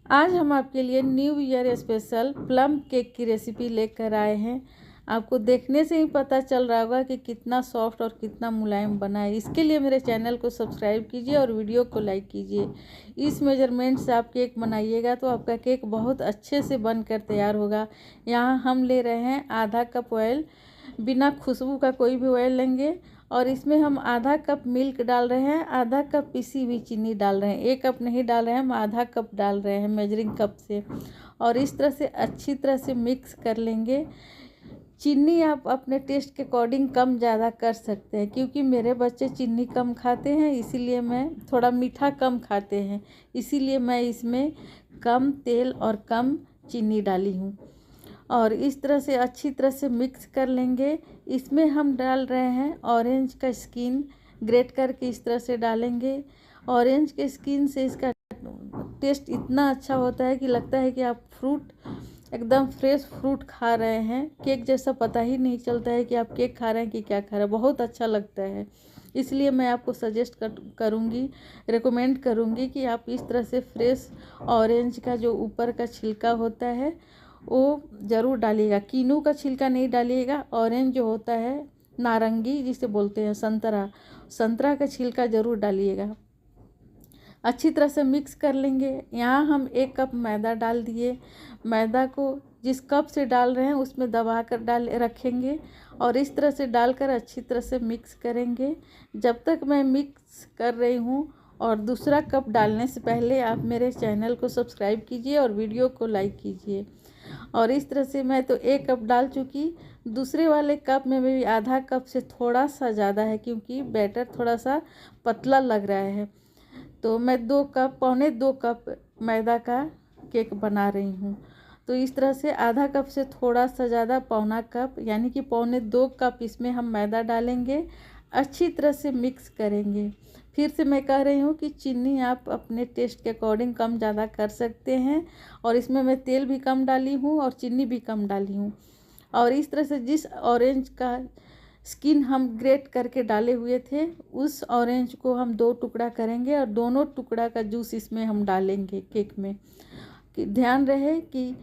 आज हम आपके लिए new year special plum cake की रेसिपी लेकर आए हैं। आपको देखने से ही पता चल रहा होगा कि कितना सॉफ्ट और कितना मुलायम बना है। इसके लिए मेरे चैनल को सब्सक्राइब कीजिए और वीडियो को लाइक कीजिए। इस मेजरमेंट से आप केक बनाइएगा तो आपका केक बहुत अच्छे से बनकर तैयार होगा। यहाँ हम ले रहे हैं आधा कप ऑयल, बिना खुशबू का कोई भी ऑयल लेंगे और इसमें हम आधा कप मिल्क डाल रहे हैं, आधा कप पिसी हुई चीनी डाल रहे हैं। 1 कप नहीं डाल रहे हैं, हम आधा कप डाल रहे हैं मेजरिंग कप से। और इस तरह से अच्छी तरह से मिक्स कर लेंगे। चीनी आप अपने टेस्ट के अकॉर्डिंग कम ज़्यादा कर सकते हैं, क्योंकि मेरे बच्चे चीनी कम खाते हैं, इसीलिए मैं थोड़ा मीठा कम खाते हैं, इसीलिए मैं इसमें कम तेल और कम चीनी डाली हूँ। और इस तरह से अच्छी तरह से मिक्स कर लेंगे। इसमें हम डाल रहे हैं ऑरेंज का स्किन, ग्रेट करके इस तरह से डालेंगे। ऑरेंज के स्किन से इसका टेस्ट इतना अच्छा होता है कि लगता है कि आप फ्रूट, एकदम फ्रेश फ्रूट खा रहे हैं। केक जैसा पता ही नहीं चलता है कि आप केक खा रहे हैं कि क्या खा रहे हैं। बहुत अच्छा लगता है, इसलिए मैं आपको सजेस्ट करूँगी, रिकमेंड करूँगी कि आप इस तरह से फ्रेश ऑरेंज का जो ऊपर का छिलका होता है वो ज़रूर डालिएगा। कीनू का छिलका नहीं डालिएगा। ऑरेंज जो होता है, नारंगी जिसे बोलते हैं, संतरा, संतरा का छिलका ज़रूर डालिएगा। अच्छी तरह से मिक्स कर लेंगे। यहाँ हम 1 कप मैदा डाल दिए। मैदा को जिस कप से डाल रहे हैं उसमें दबा कर डाल रखेंगे और इस तरह से डालकर अच्छी तरह से मिक्स करेंगे। जब तक मैं मिक्स कर रही हूँ और दूसरा कप डालने से पहले आप मेरे चैनल को सब्सक्राइब कीजिए और वीडियो को लाइक कीजिए। और इस तरह से मैं तो 1 कप डाल चुकी, दूसरे वाले कप में भी आधा कप से थोड़ा सा ज़्यादा है, क्योंकि बैटर थोड़ा सा पतला लग रहा है। तो मैं 2 कप, पौने 2 कप मैदा का केक बना रही हूँ। तो इस तरह से आधा कप से थोड़ा सा ज़्यादा, पौना कप यानी कि पौने 2 कप इसमें हम मैदा डालेंगे। अच्छी तरह से मिक्स करेंगे। फिर से मैं कह रही हूँ कि चीनी आप अपने टेस्ट के अकॉर्डिंग कम ज़्यादा कर सकते हैं। और इसमें मैं तेल भी कम डाली हूँ और चीनी भी कम डाली हूँ। और इस तरह से जिस ऑरेंज का स्किन हम ग्रेट करके डाले हुए थे, उस ऑरेंज को हम 2 टुकड़ा करेंगे और दोनों टुकड़ा का जूस इसमें हम डालेंगे केक में। कि ध्यान रहे कि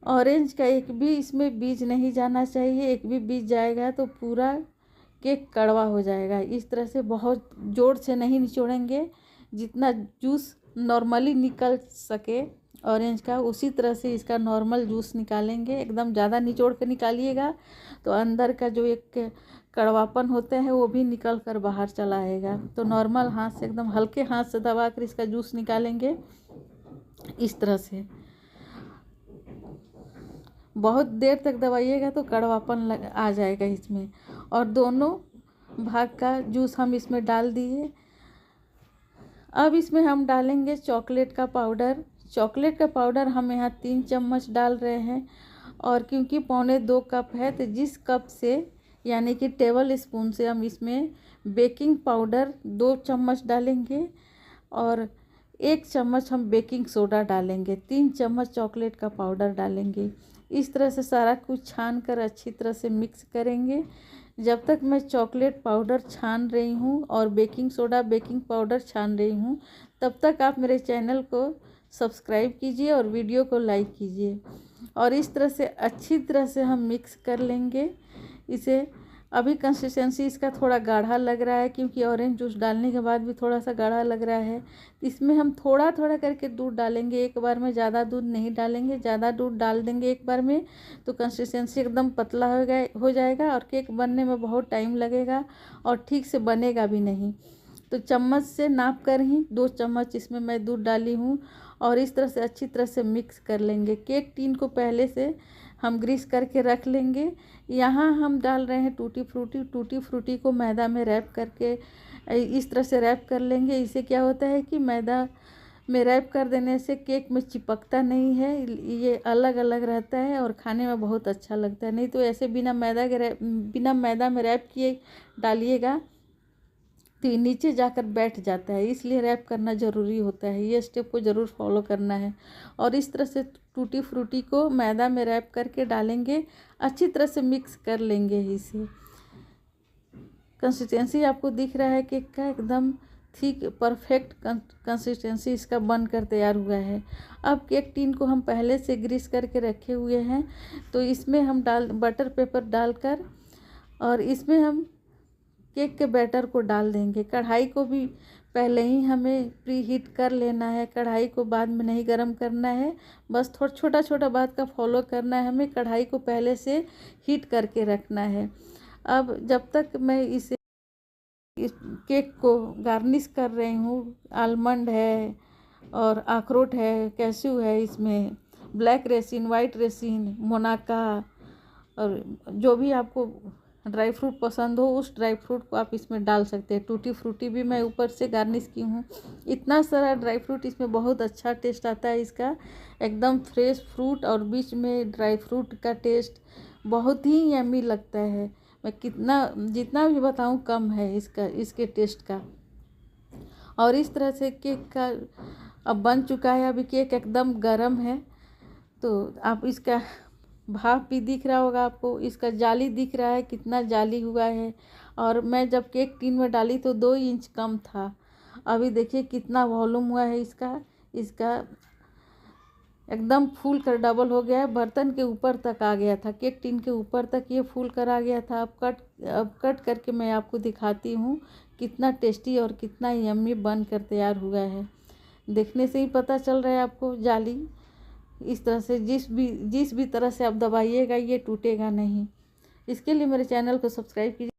ऑरेंज का एक भी इसमें बीज नहीं जाना चाहिए। एक भी बीज जाएगा तो पूरा केक कड़वा हो जाएगा। इस तरह से बहुत ज़ोर से नहीं निचोड़ेंगे, जितना जूस नॉर्मली निकल सके ऑरेंज का, उसी तरह से इसका नॉर्मल जूस निकालेंगे। एकदम ज़्यादा निचोड़ कर निकालिएगा तो अंदर का जो एक कड़वापन होता है वो भी निकल कर बाहर चला आएगा। तो नॉर्मल हाथ से, एकदम हल्के हाथ से दबा कर इसका जूस निकालेंगे। इस तरह से बहुत देर तक दबाइएगा तो कड़वापन आ जाएगा इसमें। और दोनों भाग का जूस हम इसमें डाल दिए। अब इसमें हम डालेंगे चॉकलेट का पाउडर। चॉकलेट का पाउडर हम यहाँ 3 चम्मच डाल रहे हैं। और क्योंकि पौने 2 कप है तो जिस कप से, यानी कि टेबल स्पून से, हम इसमें बेकिंग पाउडर 2 चम्मच डालेंगे और 1 चम्मच हम बेकिंग सोडा डालेंगे। 3 चम्मच चॉकलेट का पाउडर डालेंगे। इस तरह से सारा कुछ छान कर अच्छी तरह से मिक्स करेंगे। जब तक मैं चॉकलेट पाउडर छान रही हूँ और बेकिंग सोडा, बेकिंग पाउडर छान रही हूँ, तब तक आप मेरे चैनल को सब्सक्राइब कीजिए और वीडियो को लाइक कीजिए। और इस तरह से अच्छी तरह से हम मिक्स कर लेंगे इसे। अभी कंसिस्टेंसी इसका थोड़ा गाढ़ा लग रहा है, क्योंकि ऑरेंज जूस डालने के बाद भी थोड़ा सा गाढ़ा लग रहा है। इसमें हम थोड़ा थोड़ा करके दूध डालेंगे, एक बार में ज़्यादा दूध नहीं डालेंगे। ज़्यादा दूध डाल देंगे एक बार में तो कंसिस्टेंसी एकदम पतला हो जाएगा और केक बनने में बहुत टाइम लगेगा और ठीक से बनेगा भी नहीं। तो चम्मच से नाप कर ही 2 चम्मच इसमें मैं दूध डाली हूँ। और इस तरह से अच्छी तरह से मिक्स कर लेंगे। केक टिन को पहले से हम ग्रीस करके रख लेंगे। यहाँ हम डाल रहे हैं टूटी फ्रूटी। टूटी फ्रूटी को मैदा में रैप करके इस तरह से रैप कर लेंगे। इससे क्या होता है कि मैदा में रैप कर देने से केक में चिपकता नहीं है, ये अलग अलग रहता है और खाने में बहुत अच्छा लगता है। नहीं तो ऐसे बिना मैदा में रैप किए डालिएगा तो ये नीचे जाकर बैठ जाता है, इसलिए रैप करना ज़रूरी होता है। ये स्टेप को ज़रूर फॉलो करना है। और इस तरह से टूटी फ्रूटी को मैदा में रैप करके डालेंगे। अच्छी तरह से मिक्स कर लेंगे इसे। कंसिस्टेंसी आपको दिख रहा है केक का, एकदम थिक परफेक्ट कंसिस्टेंसी इसका बनकर तैयार हुआ है। अब केक टिन को हम पहले से ग्रीस करके रखे हुए हैं, तो इसमें हम बटर पेपर डालकर और इसमें हम केक के बैटर को डाल देंगे। कढ़ाई को भी पहले ही हमें प्री हीट कर लेना है, कढ़ाई को बाद में नहीं गरम करना है, बस थोड़ा छोटा छोटा बात का फॉलो करना है, हमें कढ़ाई को पहले से हीट करके रखना है। अब जब तक मैं इस केक को गार्निश कर रही हूँ, आलमंड है और अखरोट है, कैश्यू है, इसमें ब्लैक रेसिन, वाइट रेसिन, मोनाका और जो भी आपको ड्राई फ्रूट पसंद हो उस ड्राई फ्रूट को आप इसमें डाल सकते हैं। टूटी फ्रूटी भी मैं ऊपर से गार्निश की हूँ। इतना सारा ड्राई फ्रूट, इसमें बहुत अच्छा टेस्ट आता है इसका, एकदम फ्रेश फ्रूट और बीच में ड्राई फ्रूट का टेस्ट बहुत ही यम्मी लगता है। मैं जितना भी बताऊँ कम है इसके टेस्ट का। और इस तरह से केक का अब बन चुका है। अभी केक एकदम गर्म है, तो आप इसका भाप भी दिख रहा होगा आपको, इसका जाली दिख रहा है कितना जाली हुआ है। और मैं जब केक टिन में डाली तो 2 इंच कम था, अभी देखिए कितना वॉल्यूम हुआ है इसका एकदम फूल कर डबल हो गया है, बर्तन के ऊपर तक आ गया था, केक टिन के ऊपर तक ये फूल कर आ गया था। अब कट करके मैं आपको दिखाती हूँ कितना टेस्टी और कितना यम्मी बन कर तैयार हुआ है। देखने से ही पता चल रहा है आपको, जाली इस तरह से जिस भी तरह से आप दबाइएगा ये टूटेगा नहीं। इसके लिए मेरे चैनल को सब्सक्राइब कीजिए।